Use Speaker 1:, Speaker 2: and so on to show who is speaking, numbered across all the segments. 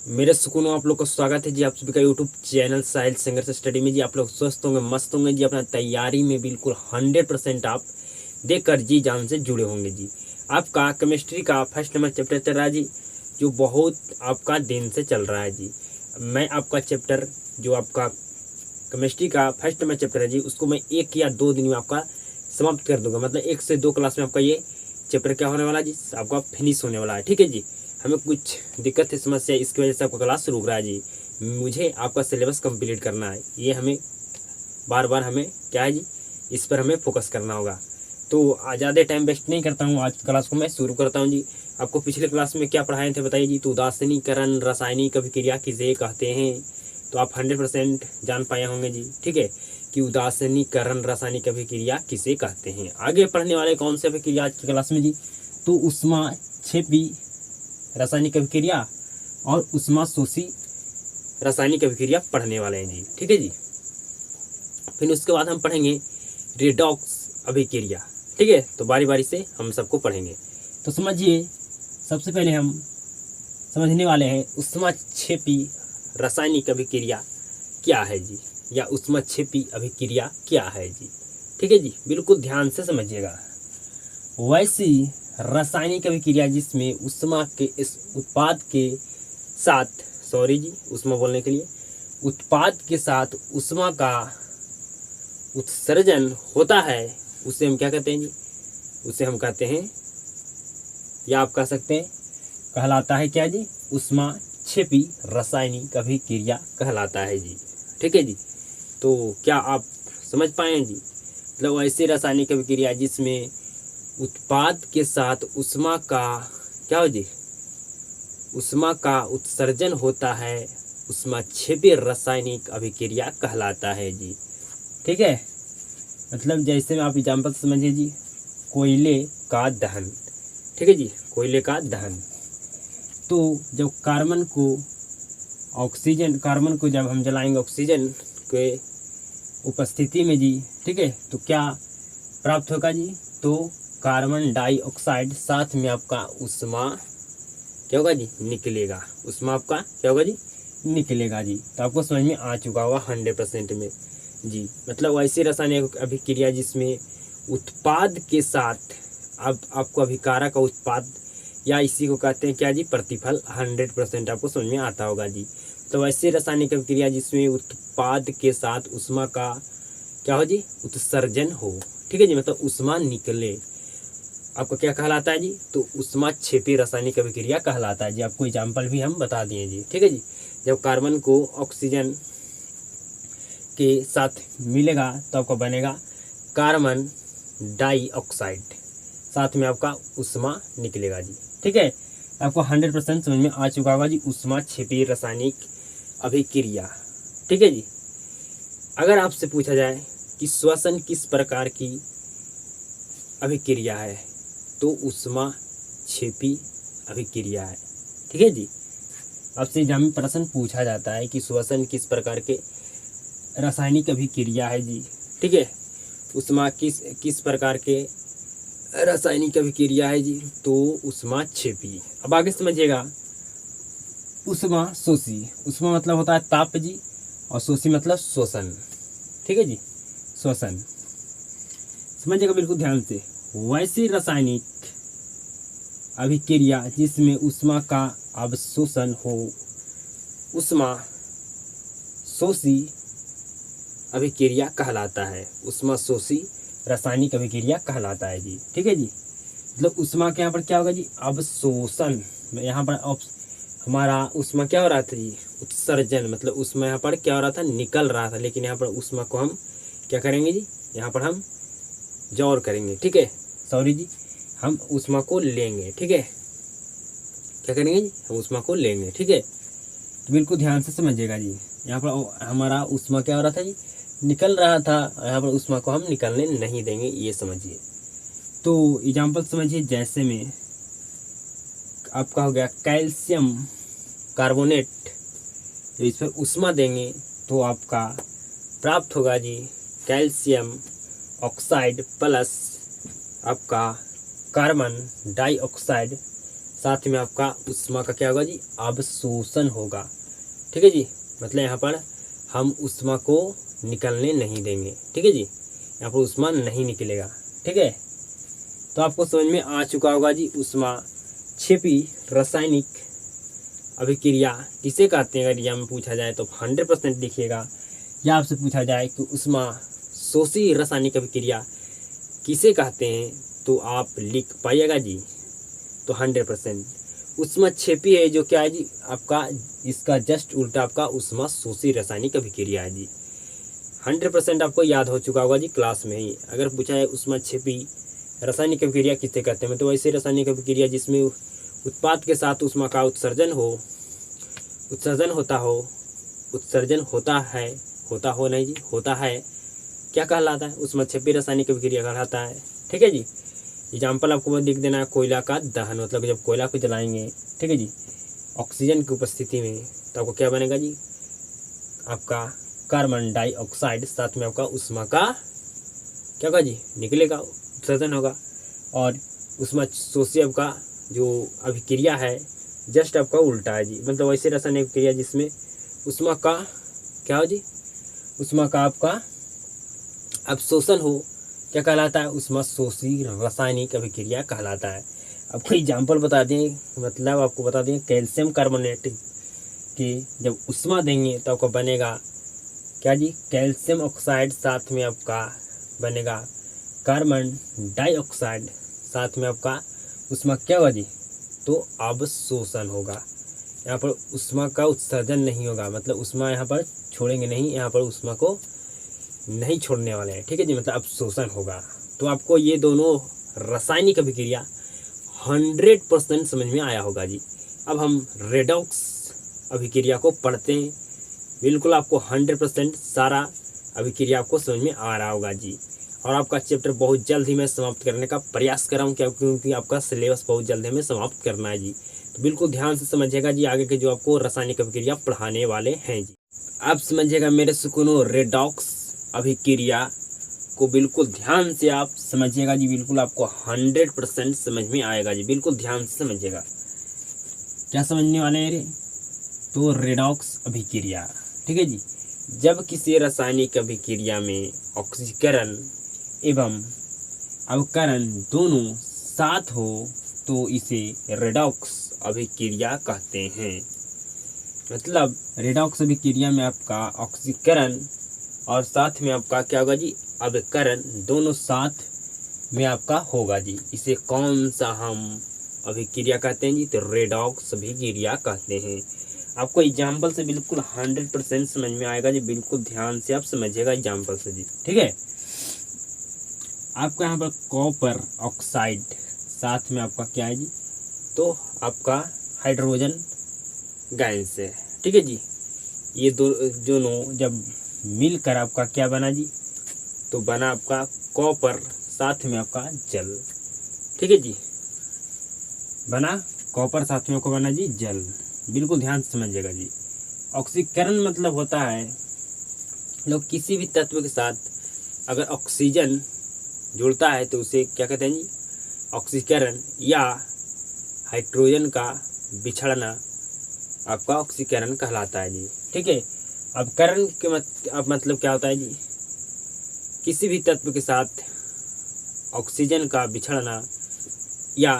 Speaker 1: मेरे सुकूनों आप लोग का स्वागत है जी आप सभी का यूट्यूब चैनल साहिल संघर्ष स्टडी में जी। आप लोग स्वस्थ होंगे, मस्त होंगे जी। अपना तैयारी में बिल्कुल 100% आप देखकर जी जान से जुड़े होंगे जी। आपका केमिस्ट्री का फर्स्ट नंबर चैप्टर चल रहा है जी, जो बहुत आपका दिन से चल रहा है जी। मैं आपका चैप्टर जो आपका केमिस्ट्री का फर्स्ट नंबर चैप्टर है जी, उसको मैं 1 या 2 दिन में आपका समाप्त कर दूंगा। मतलब 1 से 2 क्लास में आपका ये चैप्टर क्या होने वाला है जी, आपका फिनिश होने वाला है। ठीक है जी। हमें कुछ दिक्कत है, समस्या, इसकी वजह से आपका क्लास रुक रहा है जी। मुझे आपका सिलेबस कंप्लीट करना है, ये हमें बार बार हमें क्या है जी, इस पर हमें फोकस करना होगा। तो ज़्यादा टाइम वेस्ट नहीं करता हूँ, आज क्लास को मैं शुरू करता हूँ जी। आपको पिछले क्लास में क्या पढ़ाए थे बताइए जी। तो उदासीनीकरण रासायनिक अभिक्रिया किसे कहते हैं, तो आप 100% जान पाए होंगे जी। ठीक है, कि उदासीनीकरण रासायनिक अभिक्रिया किसे कहते हैं। आगे पढ़ने वाले कौन से अभिक्रिया आज की क्लास में जी, तो उष्मा क्षेपी रासायनिक अभिक्रिया और उष्मा शोषी रासायनिक अभिक्रिया पढ़ने वाले हैं जी। ठीक है जी। फिर उसके बाद हम पढ़ेंगे रेडॉक्स अभिक्रिया। ठीक है, तो बारी बारी से हम सबको पढ़ेंगे। तो समझिए, सबसे पहले हम समझने वाले हैं उष्माक्षेपी रासायनिक अभिक्रिया क्या है जी, या उष्माक्षेपी अभिक्रिया क्या है जी। ठीक है जी, बिल्कुल ध्यान से समझिएगा। वैसी रासायनिक अभिक्रिया जिसमें उष्मा के इस उत्पाद के साथ, सॉरी जी उष्मा बोलने के लिए, उत्पाद के साथ उष्मा का उत्सर्जन होता है, उसे हम क्या कहते हैं जी, उसे हम कहते हैं, या आप कह सकते हैं कहलाता है क्या जी, उष्माक्षेपी रासायनिक अभिक्रिया कहलाता है जी। ठीक है जी। तो क्या आप समझ पाए हैं जी। मतलब ऐसी रासायनिक अभिक्रिया जिसमें उत्पाद के साथ उष्मा का क्या हो जी, उष्मा का उत्सर्जन होता है, उष्माक्षेपी रासायनिक अभिक्रिया कहलाता है जी। ठीक है, मतलब जैसे में आप एग्जाम्पल समझिए जी, कोयले का दहन। ठीक है जी, कोयले का दहन। तो जब कार्बन को जब हम जलाएंगे ऑक्सीजन के उपस्थिति में जी, ठीक है, तो क्या प्राप्त होगा जी, तो कार्बन डाइऑक्साइड साथ में आपका उष्मा क्या होगा जी, निकलेगा। उष्मा आपका क्या होगा जी, निकलेगा जी। तो आपको समझ में आ चुका होगा 100% में जी। मतलब ऐसी रासायनिक अभिक्रिया जिसमें उत्पाद के साथ आपको अभिकारक का उत्पाद, या इसी को कहते हैं क्या जी, प्रतिफल, 100% आपको समझ में आता होगा जी। तो ऐसी रासायनिक अभिक्रिया जिसमें उत्पाद के साथ उष्मा का क्या हो जी, उत्सर्जन हो। ठीक है जी, मतलब उष्मा निकले, आपको क्या कहलाता है जी, तो उष्माक्षेपी रासायनिक अभिक्रिया कहलाता है जी। आपको एग्जाम्पल भी हम बता दिए जी। ठीक है जी, जब कार्बन को ऑक्सीजन के साथ मिलेगा तो आपका बनेगा कार्बन डाइऑक्साइड, साथ में आपका उष्मा निकलेगा जी। ठीक है, आपको 100% समझ में आ चुका होगा जी, उष्माक्षेपी रासायनिक अभिक्रिया। ठीक है जी। अगर आपसे पूछा जाए कि श्वसन किस प्रकार की अभिक्रिया है, तो उष्माक्षेपी अभिक्रिया है। ठीक है जी। आपसे एग्जाम में प्रश्न पूछा जाता है कि श्वसन किस प्रकार के रासायनिक अभिक्रिया है जी। ठीक है, उष्मा किस प्रकार के रासायनिक अभिक्रिया है जी, तो उष्माक्षेपी। अब आगे समझिएगा, उष्मा शोषी। उष्मा मतलब होता है ताप जी, और शोषी मतलब शोषण। ठीक है जी, शोषण समझिएगा बिल्कुल ध्यान से। वैसी रासायनिक अभिक्रिया जिसमें उष्मा का अवशोषण हो, उष्मा शोषी अभिक्रिया कहलाता है। उष्मा शोषी रासायनिक अभिक्रिया कहलाता है जी। ठीक है जी। मतलब उष्मा के यहाँ पर क्या होगा जी, अवशोषण। यहाँ पर हमारा उष्मा क्या हो रहा था जी, उत्सर्जन। मतलब उष्मा यहाँ पर क्या हो रहा था, निकल रहा था, लेकिन यहाँ पर उष्मा को हम क्या करेंगे जी, यहाँ पर हम जोर करेंगे। ठीक है, सॉरी जी, हम उष्मा को लेंगे। ठीक है, क्या करेंगे जी, हम उष्मा को लेंगे। ठीक है, तो बिल्कुल ध्यान से समझिएगा जी। यहाँ पर हमारा उष्मा क्या हो रहा था जी, निकल रहा था, यहाँ पर उष्मा को हम निकलने नहीं देंगे, ये समझिए। तो एग्जाम्पल समझिए, जैसे में आपका हो गया कैल्शियम कार्बोनेट, तो इस पर उष्मा देंगे तो आपका प्राप्त होगा जी कैल्शियम ऑक्साइड प्लस आपका कार्बन डाइऑक्साइड साथ में आपका उष्मा का क्या होगा जी, अवशोषण होगा। ठीक है जी, मतलब यहाँ पर हम उष्मा को निकलने नहीं देंगे। ठीक है जी, यहाँ पर उष्मा नहीं निकलेगा। ठीक है, तो आपको समझ में आ चुका होगा जी उष्मा छिपी रासायनिक अभिक्रिया किसे कहते हैं। अगर यह में पूछा जाए तो 100% लिखिएगा, या आपसे पूछा जाए कि उष्मा शोषी रासायनिक अभिक्रिया किसे कहते हैं तो आप लिख पाइएगा जी, तो 100%। उष्मा छेपी है जो क्या है जी आपका, इसका जस्ट उल्टा आपका उष्मा शोषी रासायनिक अभिक्रिया है जी। 100% आपको याद हो चुका होगा जी क्लास में ही। अगर पूछा है उष्मा छेपी रासायनिक अभिक्रिया किसे कहते हैं, तो ऐसे रासायनिक अभिक्रिया जिसमें उत्पाद के साथ उष्मा का उत्सर्जन हो, उत्सर्जन होता हो, उत्सर्जन होता है, होता हो नहीं जी, होता है, क्या कहलाता है, उष्मा छेपी रासायनिक अभिक्रिया कहलाता है। ठीक है जी, एग्जाम्पल आपको लिख देना है, कोयला का दहन, मतलब जब कोयला को जलाएंगे, ठीक है जी, ऑक्सीजन की उपस्थिति में, तो आपको क्या बनेगा जी, आपका कार्बन डाइऑक्साइड, साथ में आपका उष्मा का क्या होगा जी, निकलेगा, उत्सर्जन होगा। और उष्मा शोषी आपका जो अभिक्रिया है जस्ट आपका उल्टा है जी, मतलब ऐसे रासायनिक अभिक्रिया जिसमें उष्मा का क्या हो जी, उष्मा का आपका अवशोषण हो, क्या कहलाता है, उष्मा शोषी रासायनिक अभिक्रिया कहलाता है। आपको एग्जाम्पल बता दें, मतलब आपको बता दें, कैल्शियम कार्बोनेट के जब उष्मा देंगे तो आपको बनेगा क्या जी, कैल्शियम ऑक्साइड, साथ में आपका बनेगा कार्बन डाइऑक्साइड, साथ में आपका उष्मा क्या होगा जी, तो अवशोषण होगा। यहाँ पर उष्मा का उत्सर्जन नहीं होगा, मतलब उष्मा यहाँ पर छोड़ेंगे नहीं, यहाँ पर उष्मा को नहीं छोड़ने वाले हैं। ठीक है जी, मतलब अवशोषण होगा। तो आपको ये दोनों रासायनिक अभिक्रिया 100% समझ में आया होगा जी। अब हम रेडॉक्स अभिक्रिया को पढ़ते हैं। बिल्कुल आपको 100% सारा अभिक्रिया आपको समझ में आ रहा होगा जी। और आपका चैप्टर बहुत जल्द ही मैं समाप्त करने का प्रयास कर रहा हूँ, क्योंकि आपका सिलेबस बहुत जल्द हमें समाप्त करना है जी। तो बिल्कुल ध्यान से समझिएगा जी, आगे के जो आपको रासायनिक अभिक्रिया पढ़ाने वाले हैं जी। आप समझिएगा मेरे सुकूनों, रेडॉक्स अभिक्रिया को बिल्कुल ध्यान से आप समझिएगा जी, बिल्कुल आपको 100% समझ में आएगा जी, बिल्कुल ध्यान से समझिएगा। क्या समझने वाले हैं रे, तो रेडॉक्स अभिक्रिया, ठीक है जी, जब किसी रासायनिक अभिक्रिया में ऑक्सीकरण एवं अवकरण दोनों साथ हो तो इसे रेडॉक्स अभिक्रिया कहते हैं। मतलब रेडॉक्स अभिक्रिया में आपका ऑक्सीकरण और साथ में आपका क्या होगा जी, अवकरण, दोनों साथ में आपका होगा जी। इसे कौन सा हम अभिक्रिया कहते हैं जी, तो रेडॉक्स अभिक्रिया कहते हैं। आपको एग्जाम्पल से बिल्कुल 100% समझ में आएगा जी, बिल्कुल ध्यान से आप समझिएगा एग्जाम्पल से जी। ठीक है, आपका यहाँ पर कॉपर ऑक्साइड, साथ में आपका क्या है जी, तो आपका हाइड्रोजन गैस है। ठीक है जी, ये दोनों जब मिलकर आपका क्या बना जी, तो बना आपका कॉपर, साथ में आपका जल। ठीक है जी, बना कॉपर, साथ में आपको बना जी जल। बिल्कुल ध्यान से समझिएगा जी। ऑक्सीकरण मतलब होता है, लोग किसी भी तत्व के साथ अगर ऑक्सीजन जुड़ता है तो उसे क्या कहते हैं जी, ऑक्सीकरण, या हाइड्रोजन का बिछड़ना आपका ऑक्सीकरण कहलाता है जी। ठीक है, अवकरण के मतलब क्या होता है जी, किसी भी तत्व के साथ ऑक्सीजन का बिछड़ना या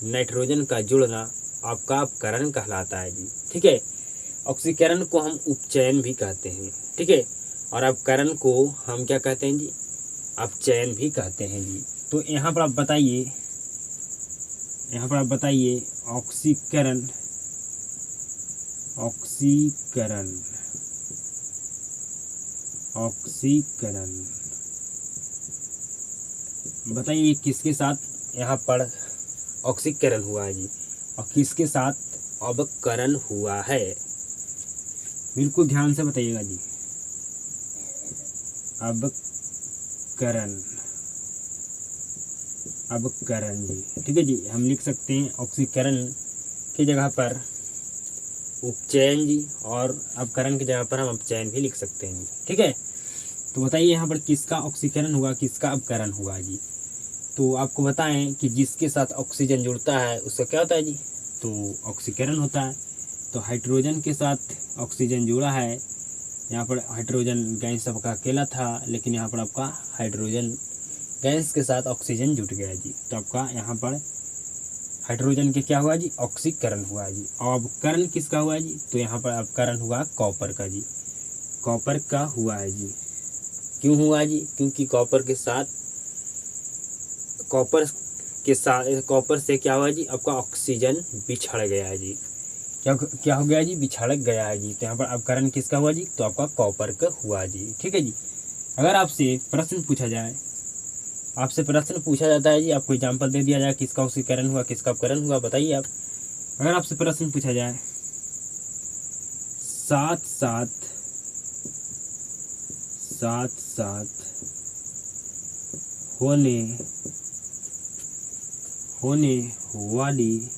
Speaker 1: नाइट्रोजन का जुड़ना आपका अवकरण कहलाता है जी। ठीक है, ऑक्सीकरण को हम उपचयन भी कहते हैं। ठीक है, और अवकरण को हम क्या कहते हैं जी, अपचयन भी कहते हैं जी। तो यहाँ पर आप बताइए, यहाँ पर आप बताइए ऑक्सीकरण, ऑक्सीकरण, ऑक्सीकरण, बताइए किसके साथ यहाँ पर ऑक्सीकरण हुआ है जी, और किसके साथ अवकरण हुआ है, बिल्कुल ध्यान से बताइएगा जी। अवकरण, अवकरण जी। ठीक है जी, हम लिख सकते हैं ऑक्सीकरण की जगह पर उपचयन जी, और अवकरण की जगह पर हम अपचयन भी लिख सकते हैं जी। ठीक है, तो बताइए यहाँ पर किसका ऑक्सीकरण हुआ, किसका अवकरण हुआ जी। तो आपको बताएं कि जिसके साथ ऑक्सीजन जुड़ता है उसका क्या होता है जी, तो ऑक्सीकरण होता है। तो हाइड्रोजन के साथ ऑक्सीजन जुड़ा है, यहाँ पर हाइड्रोजन गैस आपका अकेला था, लेकिन यहाँ पर आपका हाइड्रोजन गैस के साथ ऑक्सीजन जुट गया जी। तो आपका यहाँ पर हाइड्रोजन के क्या हुआ जी, ऑक्सीकरण हुआ जी। और अब करण किसका हुआ जी, तो यहाँ पर अब करण हुआ कॉपर का जी, कॉपर का हुआ है जी। क्यों हुआ जी, क्योंकि कॉपर से क्या हुआ जी, आपका ऑक्सीजन बिछड़ गया है जी। क्या हो गया जी, बिछड़ गया है जी। तो यहाँ पर अब करण किसका हुआ जी, तो आपका कॉपर का हुआ जी। ठीक है जी। अगर आपसे प्रश्न पूछा जाता है जी, आपको एग्जाम्पल दे दिया जाए किसका ऑक्सीकरण हुआ किसका अपकरण हुआ, बताइए आप। अगर आपसे प्रश्न पूछा जाए साथ साथ होने वाली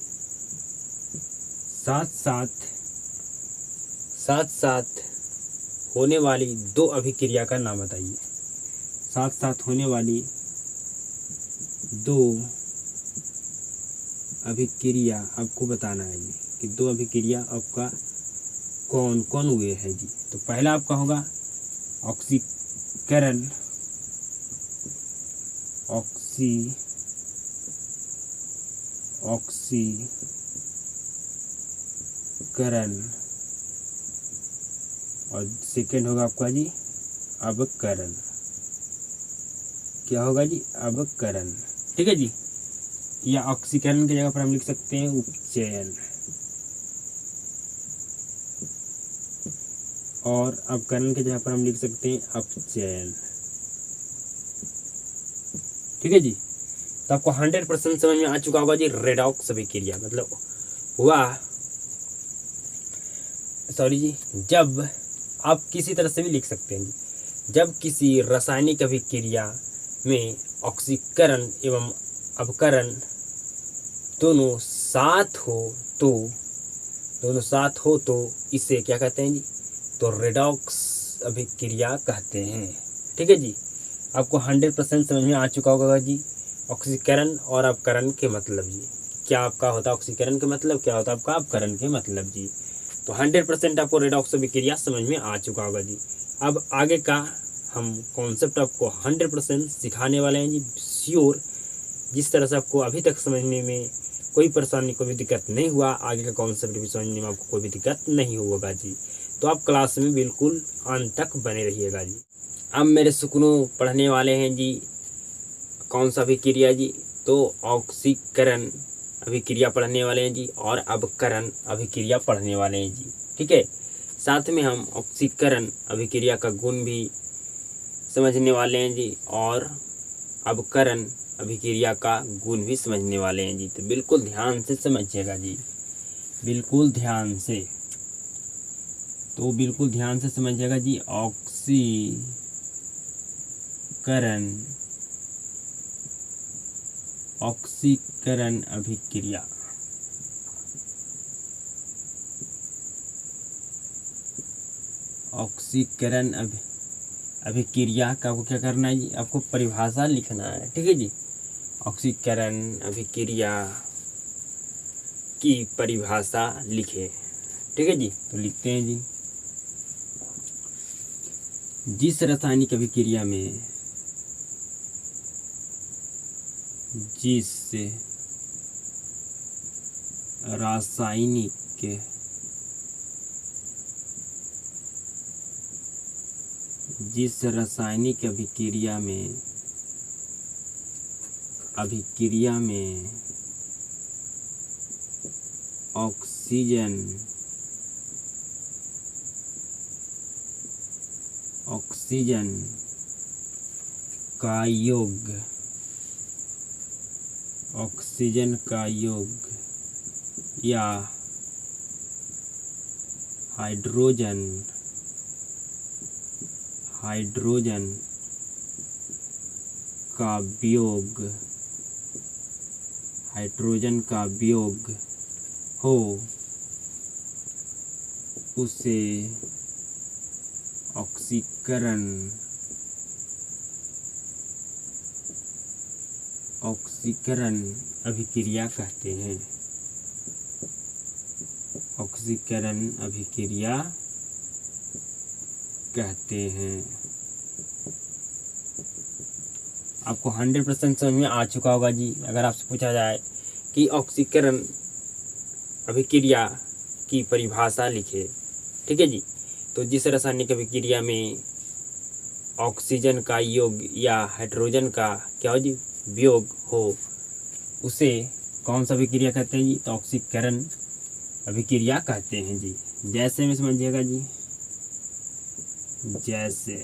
Speaker 1: होने वाली दो अभिक्रिया का नाम बताइए। साथ साथ होने वाली दो अभिक्रिया आपको बताना है जी, कि दो अभिक्रिया आपका कौन कौन हुए हैं जी। तो पहला आपका होगा ऑक्सीकरण और सेकेंड होगा आपका जी अवकरण। क्या होगा जी, अवकरण। ठीक है जी। या ऑक्सीकरण की जगह पर हम लिख सकते हैं उपचयन, और अवकरण की जगह पर हम लिख सकते हैं अपचयन। ठीक है जी। तो आपको 100% समझ में आ चुका होगा जी रेडॉक्स अभिक्रिया मतलब हुआ, सॉरी जी, जब आप किसी तरह से भी लिख सकते हैं जी, जब किसी रासायनिक अभिक्रिया में ऑक्सीकरण एवं अपकरण दोनों साथ हो तो इसे क्या कहते हैं जी, तो रेडॉक्स अभिक्रिया कहते हैं। ठीक है जी। आपको 100% समझ में आ चुका होगा जी ऑक्सीकरण और अपकरण के मतलब जी, क्या आपका होता है ऑक्सीकरण के मतलब, क्या होता है आपका अपकरण के मतलब जी। तो 100% आपको रेडॉक्स अभिक्रिया समझ में आ चुका होगा जी। अब आगे का हम कॉन्सेप्ट आपको 100% सिखाने वाले हैं जी, श्योर। जिस तरह से आपको अभी तक समझने में कोई परेशानी कोई भी दिक्कत नहीं हुआ, आगे का कॉन्सेप्ट भी समझने में आपको कोई भी दिक्कत नहीं होगा जी। तो आप क्लास में बिल्कुल अंत तक बने रहिएगा जी। अब मेरे सुकनों पढ़ने वाले हैं जी कौन सा अभिक्रिया जी, तो ऑक्सीकरण अभिक्रिया पढ़ने वाले हैं जी, और अपकरण अभिक्रिया पढ़ने वाले हैं जी। ठीक है। साथ में हम ऑक्सीकरण अभिक्रिया का गुण भी समझने वाले हैं जी, और अपकरण अभिक्रिया का गुण भी समझने वाले हैं जी। तो बिल्कुल ध्यान से समझिएगा जी, बिल्कुल ध्यान से। तो बिल्कुल ध्यान से समझिएगा जी। ऑक्सीकरण अभिक्रिया, ऑक्सीकरण अभिक्रिया का आपको क्या करना है जी, आपको परिभाषा लिखना है। ठीक है जी। ऑक्सीकरण अभिक्रिया की परिभाषा लिखे। ठीक है जी। तो लिखते हैं जी, जिस रासायनिक अभिक्रिया में जिस रासायनिक अभिक्रिया में ऑक्सीजन का योग या हाइड्रोजन का वियोग हो, उसे ऑक्सीकरण अभिक्रिया कहते हैं। ऑक्सीकरण अभिक्रिया कहते हैं। आपको 100% समझ में आ चुका होगा जी। अगर आपसे पूछा जाए कि ऑक्सीकरण अभिक्रिया की परिभाषा लिखे, ठीक है जी, तो जिस रासायनिक अभिक्रिया में ऑक्सीजन का योग या हाइड्रोजन का क्या हो जी, वियोग हो, उसे कौन सा अभिक्रिया कहते हैं जी, तो ऑक्सीकरण अभिक्रिया कहते हैं जी। जैसे में समझिएगा जी, जैसे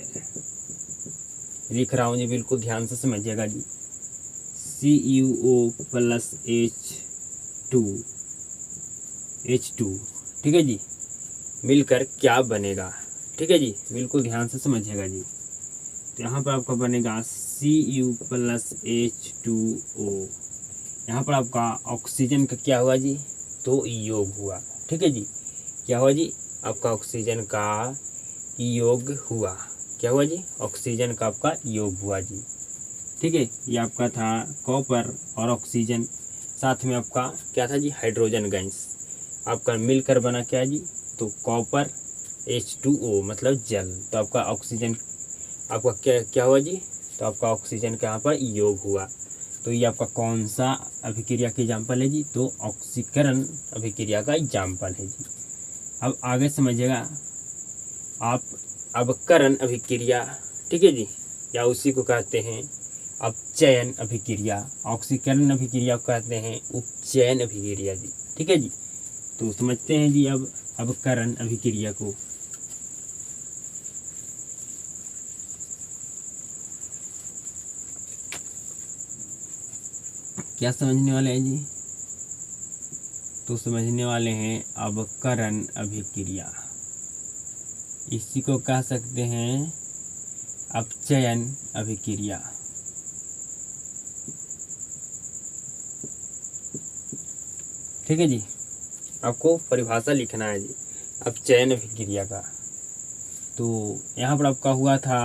Speaker 1: लिख रहा हूँ जी, बिल्कुल ध्यान से समझिएगा जी। CuO प्लस H2, ठीक है जी, मिलकर क्या बनेगा, ठीक है जी, बिल्कुल ध्यान से समझिएगा जी। तो यहाँ पर आपका बनेगा Cu प्लस H2O। यहाँ पर आपका ऑक्सीजन का क्या हुआ जी, तो योग हुआ, ठीक है जी। क्या हुआ जी, आपका ऑक्सीजन का योग हुआ। क्या हुआ जी, ऑक्सीजन का आपका योग हुआ जी, ठीक है। ये आपका था कॉपर और ऑक्सीजन, साथ में आपका क्या था जी, हाइड्रोजन गैस, आपका मिलकर बना क्या जी, तो कॉपर H2O मतलब जल। तो आपका ऑक्सीजन आपका क्या क्या हुआ जी, तो आपका ऑक्सीजन का यहाँ पर योग हुआ। तो ये आपका कौन सा अभिक्रिया का एग्जाम्पल है जी, तो ऑक्सीकरण अभिक्रिया का एग्जाम्पल है जी। अब आगे समझिएगा आप अवकरण अभिक्रिया, ठीक है जी, या उसी को कहते हैं अपचयन अभिक्रिया। ऑक्सीकरण अभिक्रिया को कहते हैं उपचयन अभिक्रिया जी, ठीक है जी। तो समझते हैं जी अब अवकरण अभिक्रिया को। क्या समझने वाले हैं जी, तो समझने वाले हैं अवकरण अभिक्रिया, इसी को कह सकते हैं अपचयन अभिक्रिया। ठीक है जी, आपको परिभाषा लिखना है जी अपचयन अभिक्रिया का। तो यहाँ पर आपका हुआ था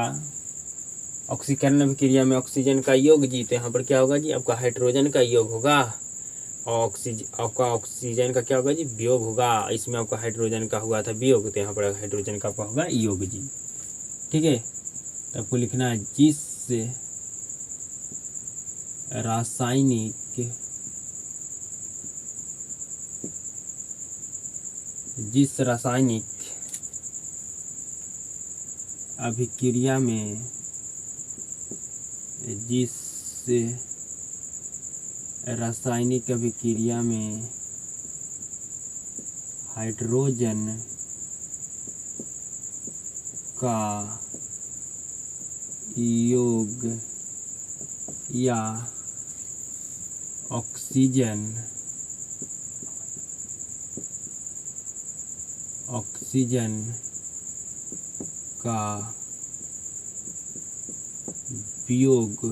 Speaker 1: ऑक्सीकरण अभिक्रिया में ऑक्सीजन का योग जी, तो यहाँ पर क्या होगा जी, आपका हाइड्रोजन का योग होगा और आपका ऑक्सीजन का क्या होगा जी, वियोग होगा। इसमें आपका हाइड्रोजन का हुआ था वियोग, तो यहाँ पर हाइड्रोजन का आपका होगा योग जी, ठीक है। तो आपको लिखना है जिस रासायनिक अभिक्रिया में हाइड्रोजन का योग या ऑक्सीजन का वियोग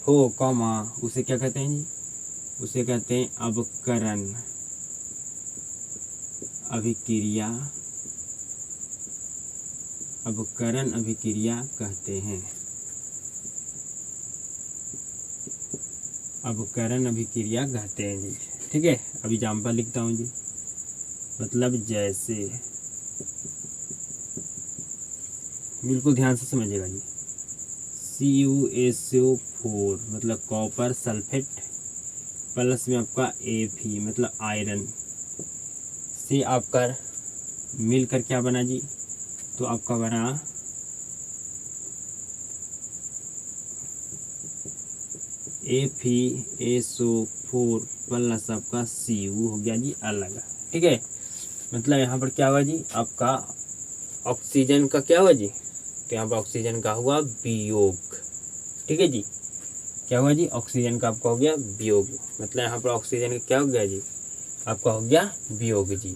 Speaker 1: हो, उसे क्या कहते हैं जी, उसे कहते हैं अवकरण अभिक्रिया कहते हैं। अवकरण अभिक्रिया कहते हैं जी, ठीक है। अब एग्जाम्पल लिखता हूँ जी, मतलब जैसे, बिल्कुल ध्यान से समझिएगा जी। CuSO4 मतलब कॉपर सल्फेट प्लस में आपका Fe मतलब आयरन से आपका मिलकर क्या बना जी, तो आपका बना FeSO4 प्लस आपका Cu हो गया जी अलग, ठीक है। मतलब यहाँ पर क्या हुआ जी, आपका ऑक्सीजन का क्या हुआ जी, तो यहाँ पर ऑक्सीजन का हुआ वियोग, ठीक है जी। क्या हुआ जी, ऑक्सीजन का आपका हो गया वियोग, मतलब यहाँ पर ऑक्सीजन का क्या हो गया जी, आपका हो गया वियोग जी।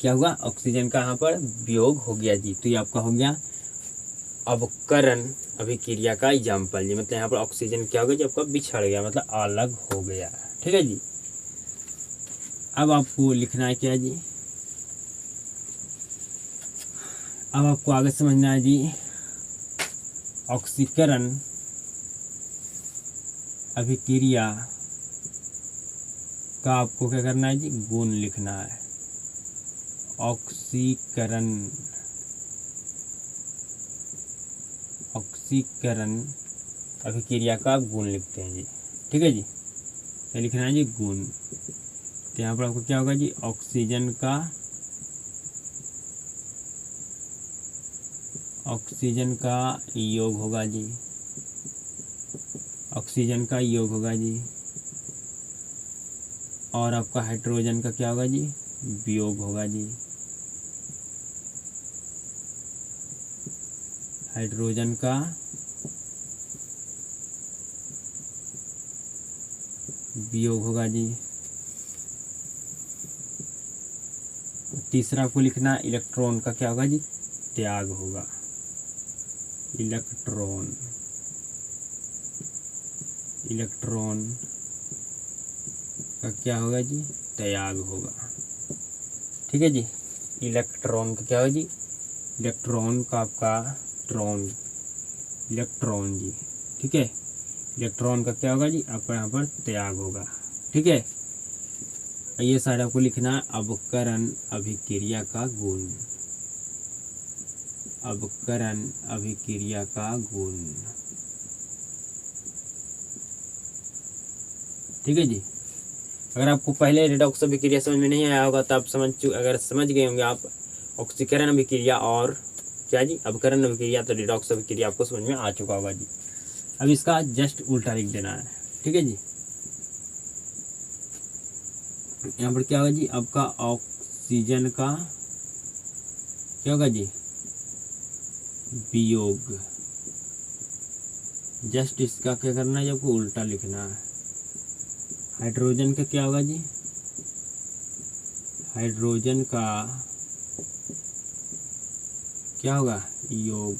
Speaker 1: क्या हुआ, ऑक्सीजन का यहाँ पर वियोग हो गया जी। तो ये आपका हो गया अवकरण अभिक्रिया का एग्जाम्पल जी। मतलब यहाँ पर ऑक्सीजन क्या हो गया जी, आपका बिछड़ गया, मतलब अलग हो गया, ठीक है जी। अब आपको लिखना है क्या जी, अब आपको आगे समझना है जी ऑक्सीकरण अभिक्रिया का आपको क्या करना है जी, गुण लिखना है। ऑक्सीकरण अभिक्रिया का गुण लिखते हैं जी, ठीक है जी। क्या लिखना है जी, गुण। तो यहाँ पर आपको क्या होगा जी, ऑक्सीजन का योग होगा जी, ऑक्सीजन का योग होगा जी। और आपका हाइड्रोजन का क्या होगा जी, वियोग होगा जी। हाइड्रोजन का वियोग होगा जी। तीसरा आपको लिखना है इलेक्ट्रॉन का क्या होगा जी, त्याग होगा। इलेक्ट्रॉन का क्या होगा जी, त्याग होगा, ठीक है जी। इलेक्ट्रॉन का क्या होगा जी, इलेक्ट्रॉन का आपका इलेक्ट्रॉन जी, ठीक है। इलेक्ट्रॉन का क्या होगा जी, आपका यहाँ पर त्याग होगा, ठीक है। ये साइड आपको लिखना है अवकरण अभिक्रिया का गुण। अवकरण अभिक्रिया का गुण, ठीक है जी। अगर आपको पहले रेडॉक्स अभिक्रिया समझ में नहीं आया होगा तो आप अगर समझ गए होंगे आप ऑक्सीकरण अभिक्रिया और क्या जी, अवकरण अभिक्रिया, तो रेडॉक्स अभिक्रिया आपको समझ में आ चुका होगा जी। अब इसका जस्ट उल्टा लिख देना है, ठीक है जी। यहाँ पर क्या होगा जी, आपका ऑक्सीजन का क्या होगा जी, वियोग। जस्ट इसका क्या करना है, आपको उल्टा लिखना है। हाइड्रोजन का क्या होगा जी, हाइड्रोजन का क्या होगा, योग।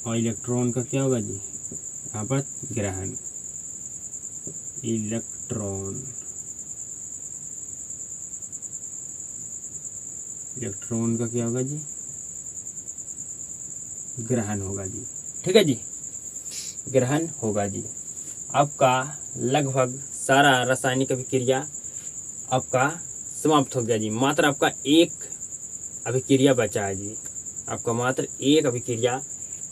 Speaker 1: और इलेक्ट्रॉन का क्या होगा जी, यहाँ पर ग्रहण। इलेक्ट्रॉन का क्या होगा जी, ग्रहण होगा जी, ठीक है जी, ग्रहण होगा जी। आपका लगभग सारा रासायनिक अभिक्रिया आपका समाप्त हो गया जी। मात्र आपका एक अभिक्रिया बचा है जी, आपका मात्र एक अभिक्रिया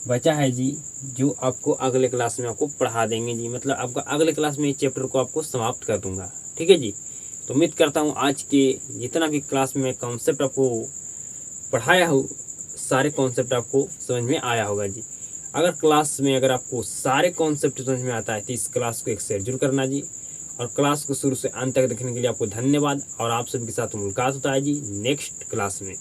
Speaker 1: बचा है जी, जो आपको अगले क्लास में आपको पढ़ा देंगे जी। मतलब आपका अगले क्लास में इस चैप्टर को आपको समाप्त कर दूंगा, ठीक है जी। तो उम्मीद करता हूँ आज के जितना भी क्लास में कॉन्सेप्ट आपको पढ़ाया हो, सारे कॉन्सेप्ट आपको समझ में आया होगा जी। अगर क्लास में अगर आपको सारे कॉन्सेप्ट समझ में आता है तो इस क्लास को एक शेयर जरूर करना जी। और क्लास को शुरू से अंत तक देखने के लिए आपको धन्यवाद। और आप सभी के साथ मुलाकात होता है जी नेक्स्ट क्लास में।